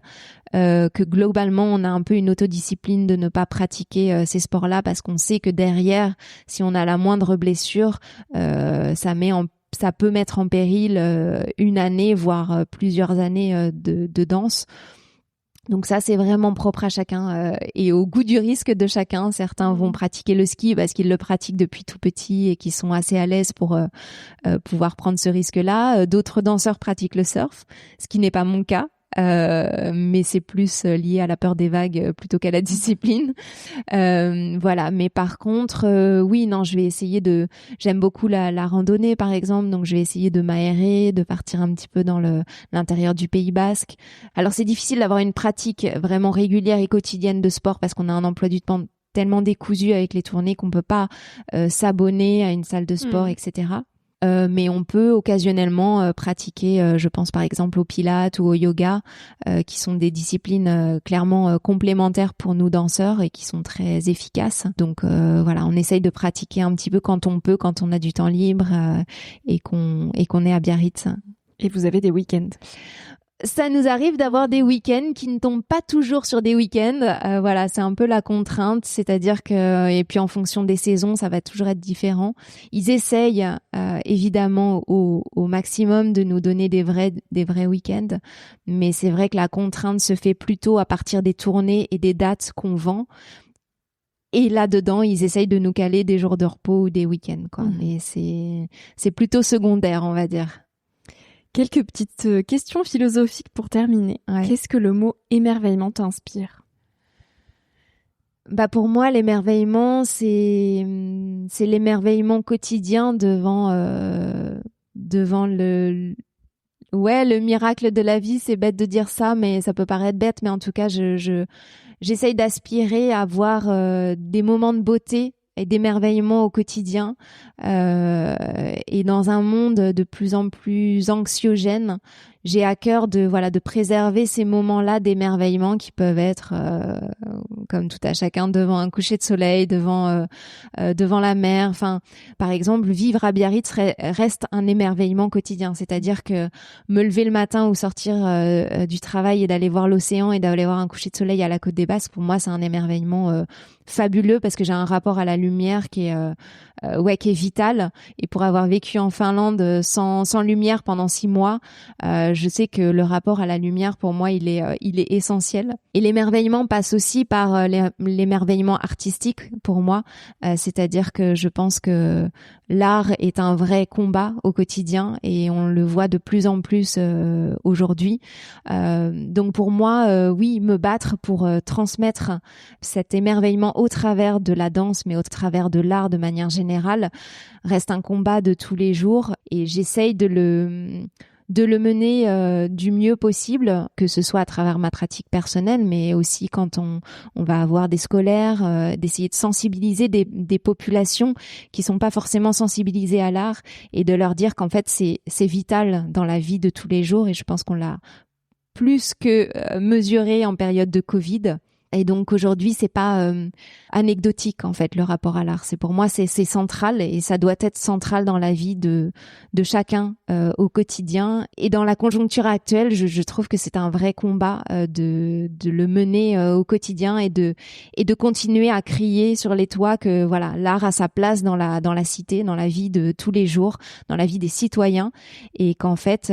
que globalement, on a un peu une autodiscipline de ne pas pratiquer ces sports-là parce qu'on sait que derrière, si on a la moindre blessure, ça peut mettre en péril une année, voire plusieurs années de danse. Donc ça, c'est vraiment propre à chacun et au goût du risque de chacun. Certains vont pratiquer le ski parce qu'ils le pratiquent depuis tout petit et qu'ils sont assez à l'aise pour pouvoir prendre ce risque-là. D'autres danseurs pratiquent le surf, ce qui n'est pas mon cas. Mais c'est plus lié à la peur des vagues plutôt qu'à la discipline. Voilà. Mais par contre, oui, non, je vais essayer j'aime beaucoup la randonnée, par exemple, donc je vais essayer de m'aérer, de partir un petit peu dans l'intérieur du Pays Basque. Alors, c'est difficile d'avoir une pratique vraiment régulière et quotidienne de sport parce qu'on a un emploi du temps tellement décousu avec les tournées qu'on peut pas s'abonner à une salle de sport, etc. Mais on peut occasionnellement pratiquer, je pense par exemple au pilates ou au yoga, qui sont des disciplines clairement complémentaires pour nous danseurs et qui sont très efficaces. Donc voilà, on essaye de pratiquer un petit peu quand on peut, quand on a du temps libre et qu'on est à Biarritz. Et vous avez des week-ends? Ça nous arrive d'avoir des week-ends qui ne tombent pas toujours sur des week-ends. Voilà, c'est un peu la contrainte, c'est-à-dire que, et puis en fonction des saisons, ça va toujours être différent. Ils essayent évidemment au maximum de nous donner des vrais week-ends, mais c'est vrai que la contrainte se fait plutôt à partir des tournées et des dates qu'on vend. Et là-dedans, ils essayent de nous caler des jours de repos ou des week-ends, quoi. Mais c'est plutôt secondaire, on va dire. Quelques petites questions philosophiques pour terminer. Ouais. Qu'est-ce que le mot émerveillement t'inspire? Pour moi, l'émerveillement, c'est l'émerveillement quotidien devant le miracle de la vie. C'est bête de dire ça, mais ça peut paraître bête, mais en tout cas, j'essaye d'aspirer à voir des moments de beauté et d'émerveillement au quotidien, et dans un monde de plus en plus anxiogène, j'ai à cœur de préserver ces moments-là d'émerveillement qui peuvent être comme tout à chacun devant un coucher de soleil, devant la mer. Enfin, par exemple, vivre à Biarritz reste un émerveillement quotidien. C'est-à-dire que me lever le matin ou sortir du travail et d'aller voir l'océan et d'aller voir un coucher de soleil à la Côte des Basques, pour moi, c'est un émerveillement fabuleux parce que j'ai un rapport à la lumière qui est vital. Et pour avoir vécu en Finlande sans lumière pendant 6 mois, je sais que le rapport à la lumière, pour moi, il est essentiel. Et l'émerveillement passe aussi par l'émerveillement artistique pour moi. C'est-à-dire que je pense que l'art est un vrai combat au quotidien et on le voit de plus en plus aujourd'hui. Donc pour moi, oui, me battre pour transmettre cet émerveillement au travers de la danse, mais au travers de l'art de manière générale, reste un combat de tous les jours et j'essaye de le mener du mieux possible, que ce soit à travers ma pratique personnelle, mais aussi quand on va avoir des scolaires, d'essayer de sensibiliser des populations qui sont pas forcément sensibilisées à l'art et de leur dire qu'en fait c'est vital dans la vie de tous les jours et je pense qu'on l'a plus que mesuré en période de Covid. Et donc aujourd'hui, c'est pas anecdotique en fait le rapport à l'art. Pour moi, c'est central et ça doit être central dans la vie de chacun au quotidien. Et dans la conjoncture actuelle, je trouve que c'est un vrai combat de le mener au quotidien et de continuer à crier sur les toits que voilà, l'art a sa place dans la cité, dans la vie de tous les jours, dans la vie des citoyens, et qu'en fait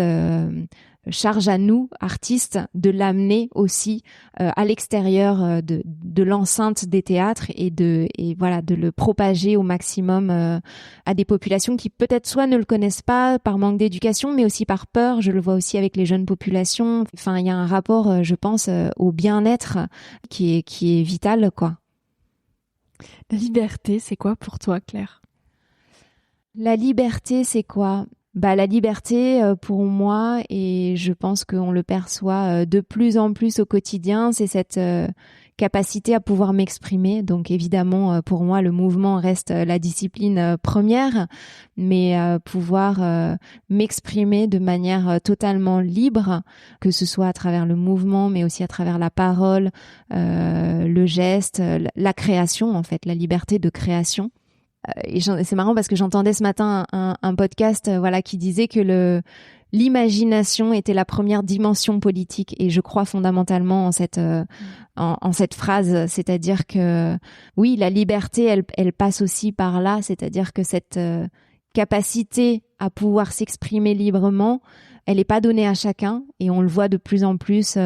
charge à nous, artistes, de l'amener aussi à l'extérieur de l'enceinte des théâtres et de le propager au maximum à des populations qui peut-être soit ne le connaissent pas par manque d'éducation, mais aussi par peur. Je le vois aussi avec les jeunes populations. Enfin, il y a un rapport, je pense, au bien-être qui est vital, quoi. La liberté, c'est quoi pour toi, Claire ? La liberté, c'est quoi ? La liberté, pour moi, et je pense qu'on le perçoit de plus en plus au quotidien, c'est cette capacité à pouvoir m'exprimer. Donc évidemment, pour moi, le mouvement reste la discipline première, mais pouvoir m'exprimer de manière totalement libre, que ce soit à travers le mouvement, mais aussi à travers la parole, le geste, la création, en fait, la liberté de création. Et c'est marrant parce que j'entendais ce matin un podcast qui disait que l'imagination était la première dimension politique, et je crois fondamentalement en cette phrase, c'est-à-dire que oui, la liberté elle passe aussi par là, c'est-à-dire que cette capacité à pouvoir s'exprimer librement, elle n'est pas donnée à chacun, et on le voit de plus en plus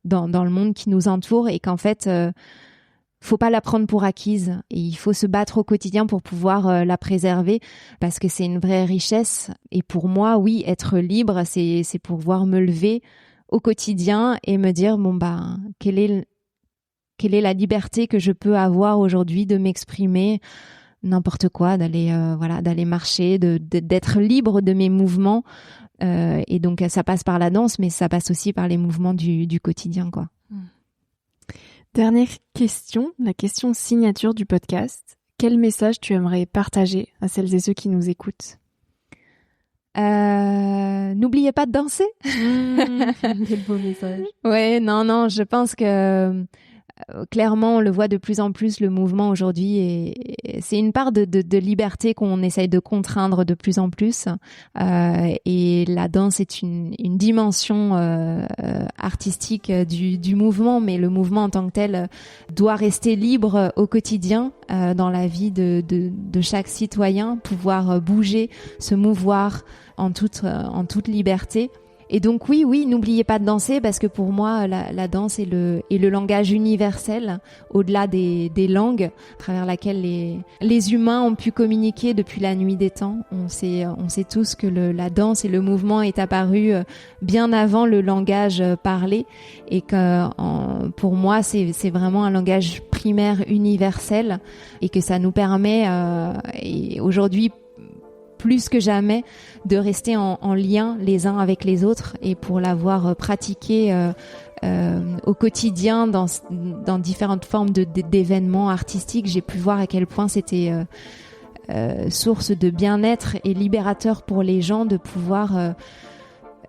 dans le monde qui nous entoure, et qu'en fait faut pas la prendre pour acquise, et il faut se battre au quotidien pour pouvoir la préserver, parce que c'est une vraie richesse. Et pour moi, oui, être libre, c'est pouvoir me lever au quotidien et me dire quelle est la liberté que je peux avoir aujourd'hui de m'exprimer n'importe quoi, d'aller marcher, d'être libre de mes mouvements. Et donc ça passe par la danse, mais ça passe aussi par les mouvements du quotidien, quoi. Dernière question, la question signature du podcast. Quel message tu aimerais partager à celles et ceux qui nous écoutent ? N'oubliez pas de danser. Quel beau message. Ouais, non, je pense que clairement, on le voit de plus en plus, le mouvement aujourd'hui, et c'est une part de liberté qu'on essaye de contraindre de plus en plus. Et la danse est une dimension artistique du mouvement, mais le mouvement en tant que tel doit rester libre au quotidien, dans la vie de chaque citoyen, pouvoir bouger, se mouvoir en toute liberté. Et donc oui, n'oubliez pas de danser, parce que pour moi, la danse est le langage universel, au-delà des langues, à travers laquelle les humains ont pu communiquer depuis la nuit des temps. On sait tous que la danse et le mouvement est apparu bien avant le langage parlé, et que pour moi, c'est vraiment un langage primaire universel, et que ça nous permet, et aujourd'hui, plus que jamais, de rester en lien les uns avec les autres, et pour l'avoir pratiqué au quotidien dans différentes formes d'événements artistiques, j'ai pu voir à quel point c'était source de bien-être et libérateur pour les gens de pouvoir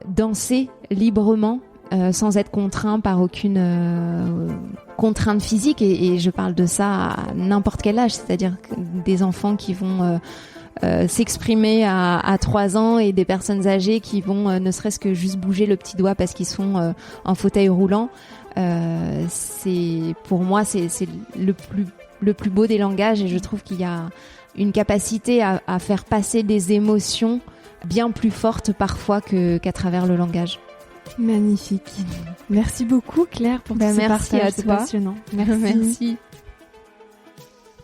danser librement, sans être contraint par aucune contrainte physique, et je parle de ça à n'importe quel âge, c'est-à-dire des enfants qui vont s'exprimer à 3 ans, et des personnes âgées qui vont ne serait-ce que juste bouger le petit doigt parce qu'ils sont en fauteuil roulant. Pour moi, c'est le plus beau des langages, et je trouve qu'il y a une capacité à faire passer des émotions bien plus fortes parfois qu'à travers le langage. Magnifique. Merci beaucoup, Claire, pour tous ces partages. C'est passionnant. Merci.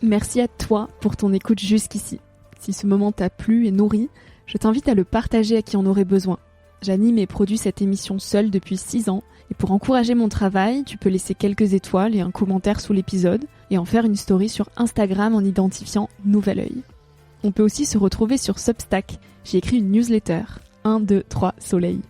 Merci à toi pour ton écoute jusqu'ici. Si ce moment t'a plu et nourri, je t'invite à le partager à qui en aurait besoin. J'anime et produis cette émission seule depuis 6 ans, et pour encourager mon travail, tu peux laisser quelques étoiles et un commentaire sous l'épisode, et en faire une story sur Instagram en identifiant Nouvel Oeil. On peut aussi se retrouver sur Substack. J'ai écrit une newsletter, 1, 2, 3 Soleil.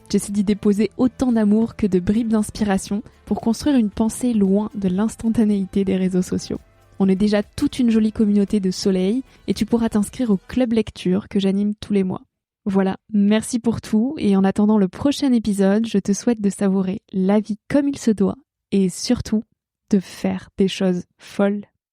J'essaie d'y déposer autant d'amour que de bribes d'inspiration pour construire une pensée loin de l'instantanéité des réseaux sociaux. On est déjà toute une jolie communauté de soleil, et tu pourras t'inscrire au club lecture que j'anime tous les mois. Voilà, merci pour tout, et en attendant le prochain épisode, je te souhaite de savourer la vie comme il se doit, et surtout, de faire des choses folles.